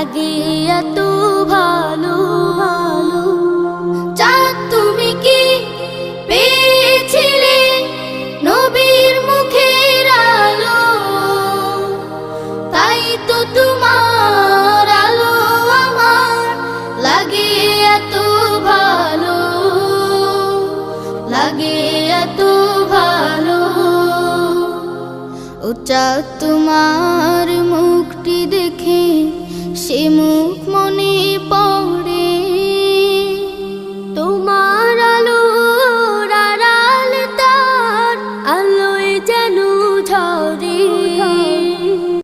লাগে এত ভালো। চাঁদ তুমি কি পেয়েছিলে নবীর মুখের আলো, তাই তো তোমার আলো আমার লাগে এত ভালো, লাগে এত ভালো। ও চাঁদ তোমার